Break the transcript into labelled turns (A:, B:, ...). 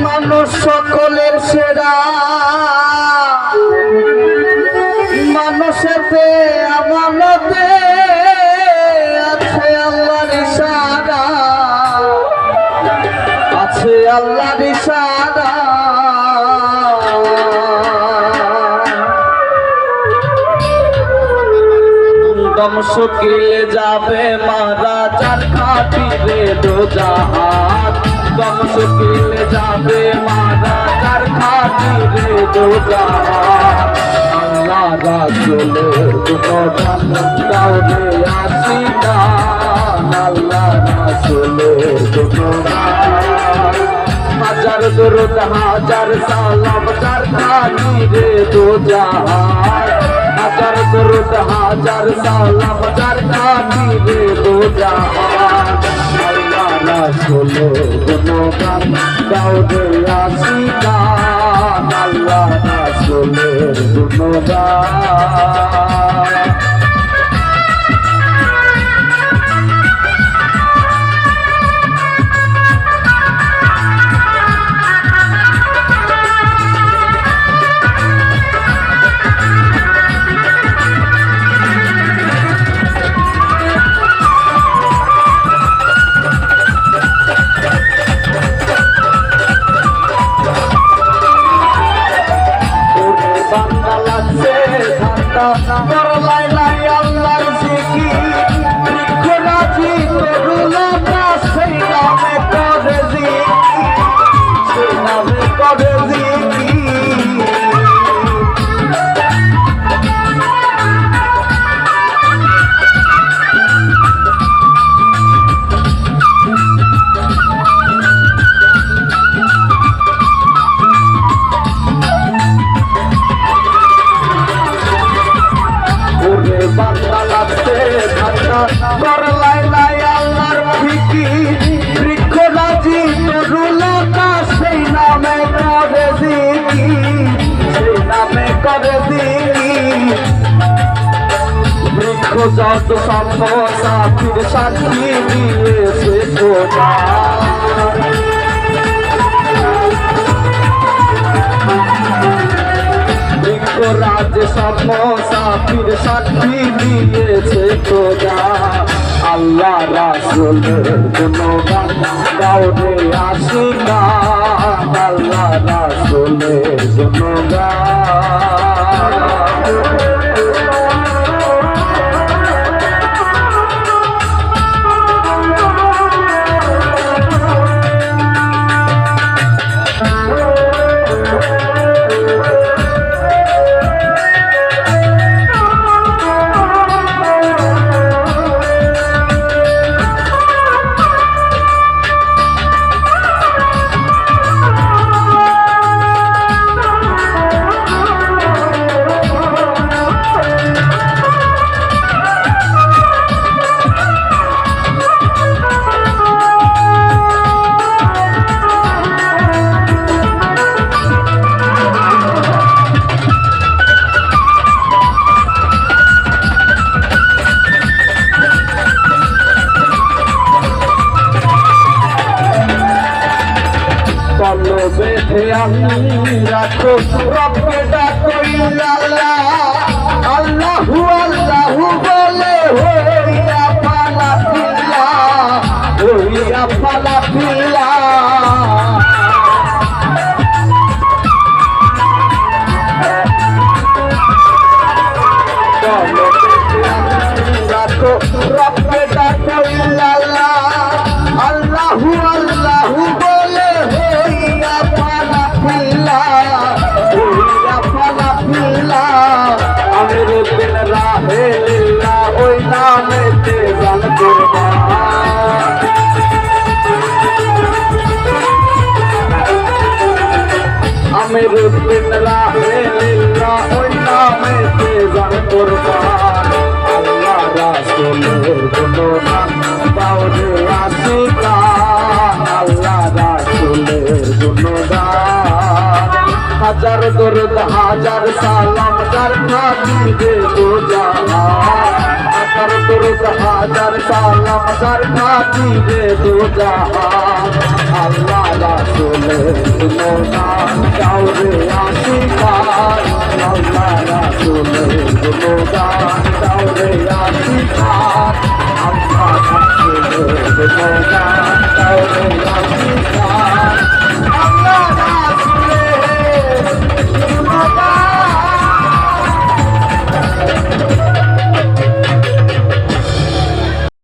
A: মানুষ সকলের সেরা মানুষেতে আমানতে আছে আল্লাহর ইশারা, আছে আল্লাহর ইশারা। দম শুকিয়ে যাবে মারা যার খাতিরে দোজাহান, দম শুকিয়ে যাবে মারা যার খাতিরে দোজাহান। আল্লাহ রাসূলের গুণগান গাওবে আসিদান, আল্লাহ রাসূলের গুণগান। হাজার দরুদ হাজার সালাম যার খাতিরে দোজাহান, হাজার দরুদ হাজার সালাম যার খাতিরে দোজাহান। আল্লাহ রাসূলের গুণগান গাওবে আসিদান, আল্লাহ রাসূলের গুণগান। যত সাথীর সাক্ষী দিয়েছে খোদা, রাজ সাথীর সাক্ষী দিয়েছে খোদা। আল্লাহ রাসূলের গুণগান গাওবে আসিদান, আল্লাহ রাসূলের গুণগান। বেঁধে আমি রাখো রবকে ডাকো ইল্লাল্লাহ, আল্লাহু আল্লাহু বলে হইয়া পালা ফিল্লাহ, হইয়া পালা ফিল্লাহ। রাখো রবকে ডাকো ইল্লাল্লাহ, আল্লাহু আল্লাহু বলে হইয়া পালা ফিল্লাহ, হইয়া পালা ফিল্লাহ। আমি রুবিন রাহে লিল্লাহ ওই নামেতে গান করবা। হাজার দরুদ হাজার সালাম যার খাতিরে দো জাহান হাজার দরুদ হাজার সালাম যার খাতিরে দো জাহান আল্লাহ রাসূলের গুণগান গাও রে আশিকার আল্লাহ রাসূলের গুণগান গাও রে আশিকার আল্লাহ রাসূলের গুণগান গাও রে আশিকার